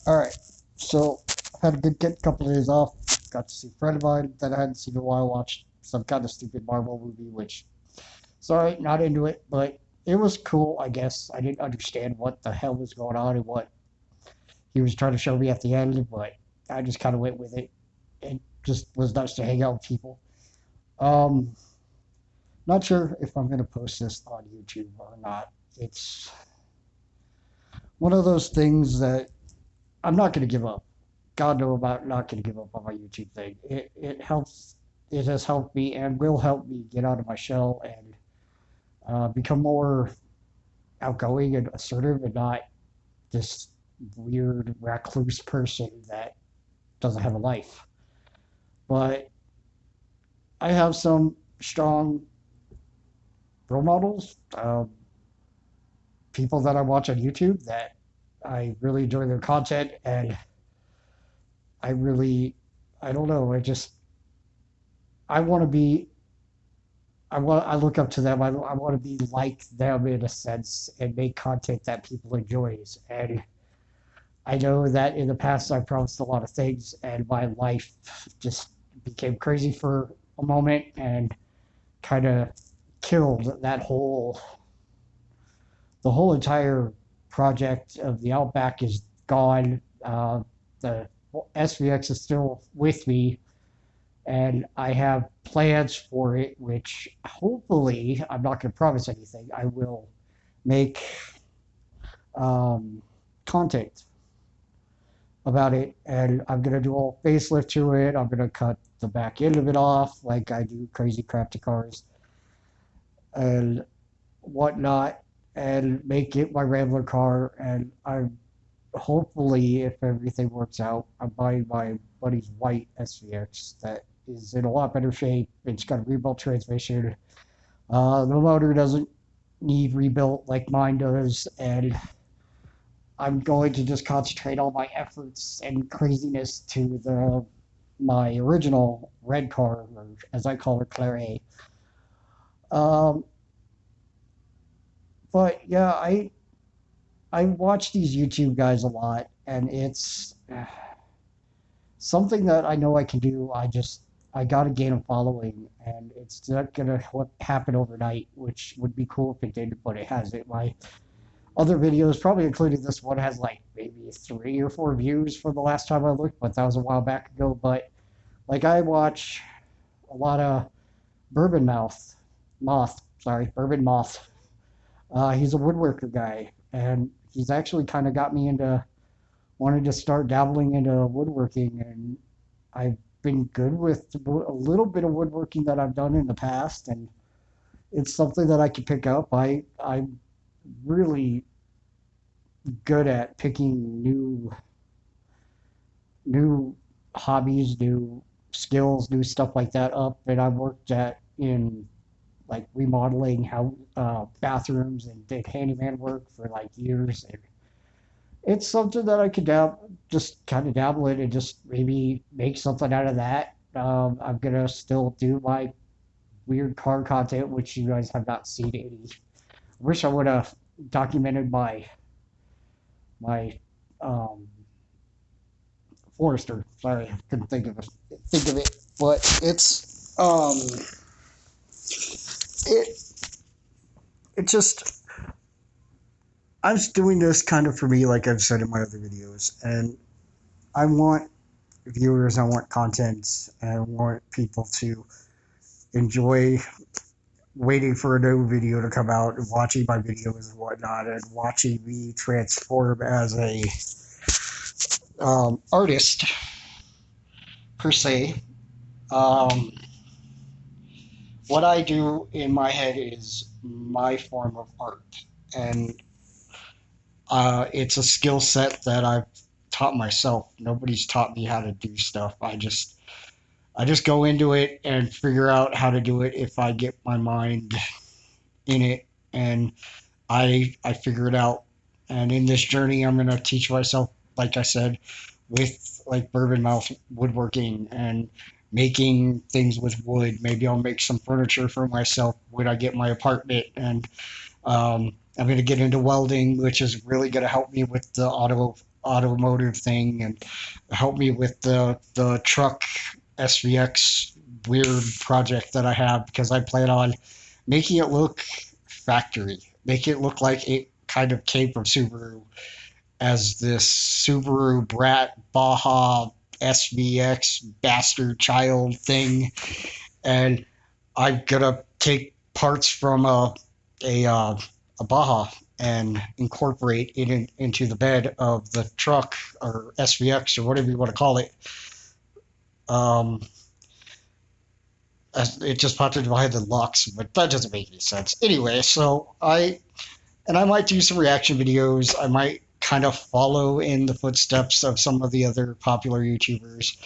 All right. So had a good couple of days off. Got to see a friend of mine that I hadn't seen in a while. Watched some kind of stupid Marvel movie, which sorry, not into it, but it was cool. I guess I didn't understand what the hell was going on and what he was trying to show me at the end, but I just kind of went with it. It just was nice to hang out with people. Um, Not sure if I'm gonna post this on YouTube or not. It's one of those things that I'm not gonna give up. God know about not going to give up on my YouTube thing. It helps. It has helped me and will help me get out of my shell and become more outgoing and assertive and not this weird recluse person that doesn't have a life. But I have some strong role models, people that I watch on YouTube that I really enjoy their content, and I really, I don't know, I want to be I look up to them. I want to be like them in a sense and make content that people enjoys. And I know that in the past I promised a lot of things, and my life just became crazy for a moment and kind of killed the whole entire project of the Outback is gone. The SVX is still with me, and I have plans for it, which hopefully I'm not going to promise anything. I will make um, content about it, and I'm going to do a whole facelift to it. I'm going to cut the back end of it off, like I do crazy crap to cars and whatnot, and make it my Rambler car. And I'm hopefully, if everything works out, I'm buying my buddy's white SVX that is in a lot better shape. It's got a rebuilt transmission. The motor doesn't need rebuilt like mine does, and I'm going to just concentrate all my efforts and craziness to the my original red car, or as I call it, Claire. Um, but yeah, I watch these YouTube guys a lot, and it's something that I know I can do. I got to gain a following, and it's not gonna happen overnight, which would be cool if it did, but it hasn't. My other videos, probably including this one, has like maybe 3 or 4 views from the last time I looked, but that was a while back ago. But like I watch a lot of Bourbon Mouth, Bourbon Moth. He's a woodworker guy, and he's actually kind of got me into wanted to start dabbling into woodworking, and I've been good with a little bit of woodworking that I've done in the past, and it's something that I can pick up. I'm really good at picking new hobbies, new skills, new stuff like that up, and I've worked at in like remodeling how bathrooms and did handyman work for like years, and it's something that I could just kind of dabble in and just maybe make something out of that. I'm gonna still do my weird car content, which you guys have not seen any. Wish I would have documented my um, Forester. Sorry, I couldn't think of it, but it it just I'm just doing this kind of for me, like I've said in my other videos, and I want viewers, I want content, and I want people to enjoy waiting for a new video to come out and watching my videos and whatnot, and watching me transform as a artist per se. Um, what I do in my head is my form of art, and it's a skill set that I've taught myself. Nobody's taught me how to do stuff. I just go into it and figure out how to do it if I get my mind in it, and I figure it out. And in this journey, I'm gonna teach myself, like I said, with like bourbon mouth woodworking and making things with wood. Maybe I'll make some furniture for myself when I get my apartment, and I'm gonna get into welding, which is really gonna help me with the automotive thing and help me with the truck SVX weird project that I have, because I plan on making it look factory, make it look like it kind of came from Subaru as this Subaru Brat Baja SVX bastard child thing, and I'm gonna take parts from a Baja and incorporate it into the bed of the truck or SVX or whatever you want to call it. Um, it just popped into my head the Lux, but that doesn't make any sense. Anyway, I might do some reaction videos. I might kind of follow in the footsteps of some of the other popular YouTubers,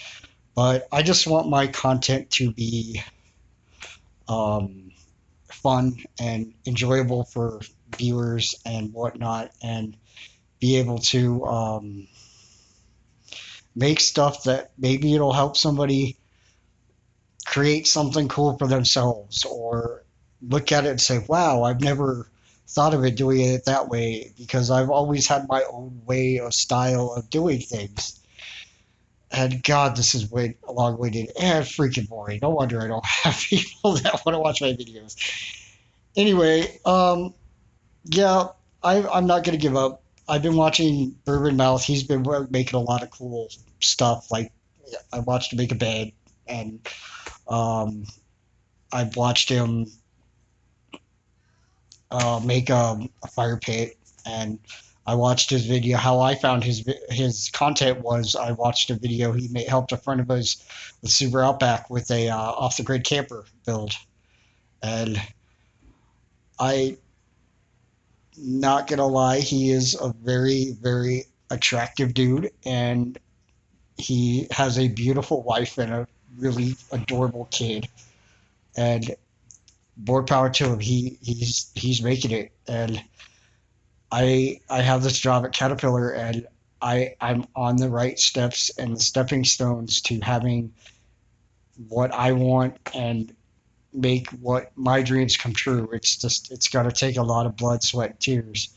but I just want my content to be um, fun and enjoyable for viewers and whatnot, and be able to make stuff that maybe it'll help somebody create something cool for themselves, or look at it and say, wow, I've never thought of it doing it that way, because I've always had my own way of style of doing things. And God, this is way a long winded and freaking boring. No wonder I don't have people that want to watch my videos. Anyway, yeah, I'm not gonna give up. I've been watching Bourbon Mouth. He's been making a lot of cool stuff. Like I watched him make a bed, and um, I've watched him make a fire pit, and I watched his video. How I found his content was I watched a video helped a friend of his with Subaru Outback with a off the grid camper build, and I not gonna lie, he is a very attractive dude, and he has a beautiful wife and a really adorable kid, and more power to him. He's making it, and I have this job at Caterpillar, and I'm on the right steps and the stepping stones to having what I want and make what my dreams come true. It's got to take a lot of blood, sweat, and tears.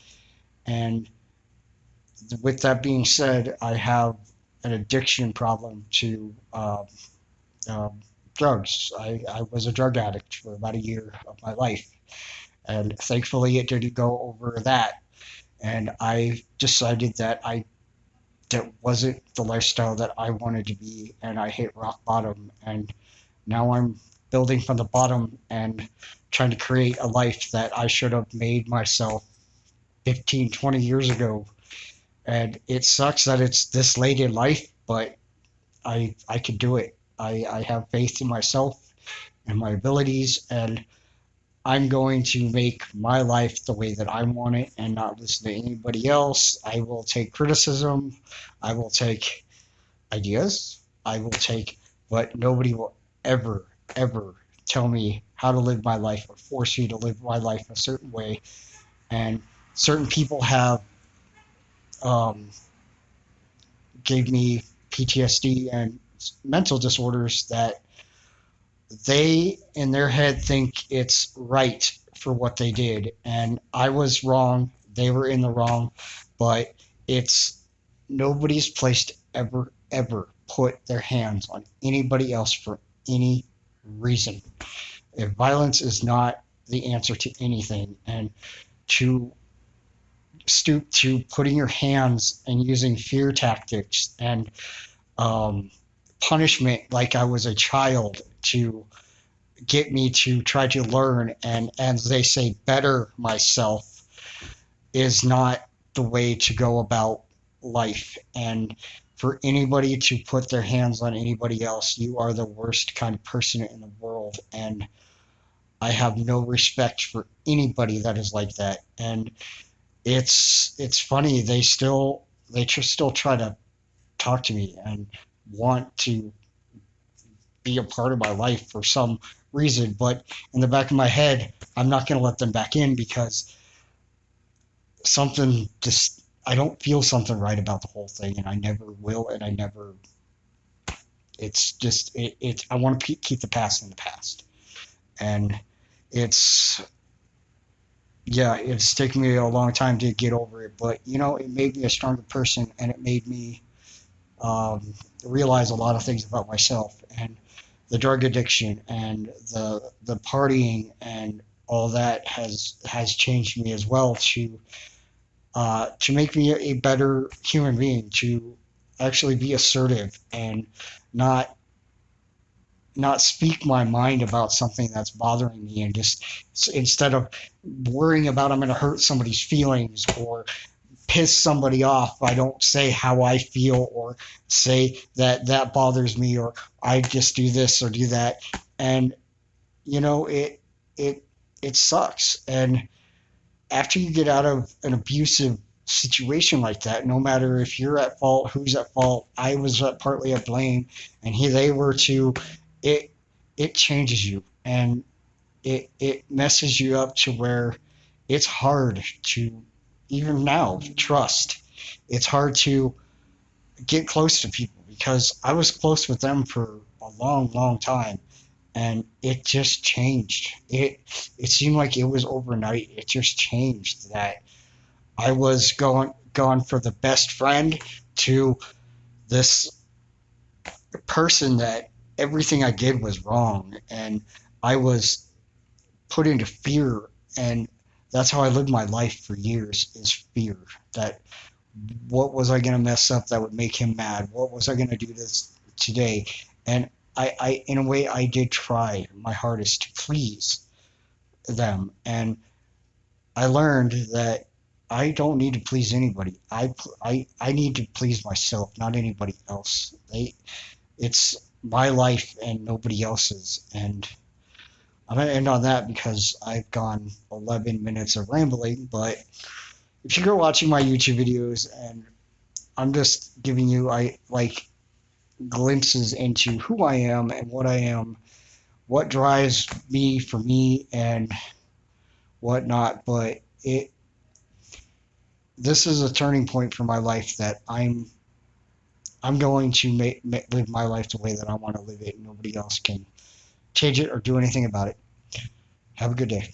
And with that being said, I have an addiction problem to um, drugs. I was a drug addict for about a year of my life, and thankfully it didn't go over that. And I decided that wasn't the lifestyle that I wanted to be, and I hit rock bottom. And now I'm building from the bottom and trying to create a life that I should have made myself 15, 20 years ago. And it sucks that it's this late in life, but I can do it. I have faith in myself and my abilities, and I'm going to make my life the way that I want it and not listen to anybody else. I will take criticism. I will take ideas. I will take, but nobody will ever tell me how to live my life or force me to live my life a certain way. And certain people have um, gave me PTSD and mental disorders that they in their head think it's right for what they did, and I was wrong, they were in the wrong, but it's nobody's place to ever put their hands on anybody else for any reason. If violence is not the answer to anything, and to stoop to putting your hands and using fear tactics and um, punishment like I was a child to get me to try to learn and, as they say, better myself is not the way to go about life. And for anybody to put their hands on anybody else, you are the worst kind of person in the world. And I have no respect for anybody that is like that. And it's funny, still try to talk to me and want to be a part of my life for some reason, but in the back of my head, I'm not going to let them back in, because something just I don't feel something right about the whole thing, and I never will, and I never. It's just I want to keep the past in the past, and it's yeah, it's taken me a long time to get over it, but you know, it made me a stronger person, and it made me um, realize a lot of things about myself, and the drug addiction and the partying and all that has changed me as well to make me a better human being, to actually be assertive and not not speak my mind about something that's bothering me, and just instead of worrying about I'm going to hurt somebody's feelings or piss somebody off, I don't say how I feel or say that that bothers me or I just do this or do that. And you know, it it sucks. And after you get out of an abusive situation like that, no matter if you're at fault, who's at fault, I was partly at blame, and he they were too. It it changes you, and it messes you up to where it's hard to even now trust. It's hard to get close to people because I was close with them for a long, long time, and it just changed. It seemed like it was overnight. It just changed that I was gone for the best friend to this person that everything I did was wrong, and I was put into fear, and that's how I lived my life for years, is fear. That what was I going to mess up that would make him mad? What was I going to do this today? And in a way, I did try my hardest to please them. And I learned that I don't need to please anybody. I need to please myself, not anybody else. It's my life and nobody else's. And I'm going to end on that because I've gone 11 minutes of rambling. But if you go watching my YouTube videos, and I'm just giving you glimpses into who I am and what I am, what drives me for me and whatnot. But it this is a turning point for my life that I'm going to live my life the way that I want to live it. Nobody else can change it or do anything about it. Have a good day.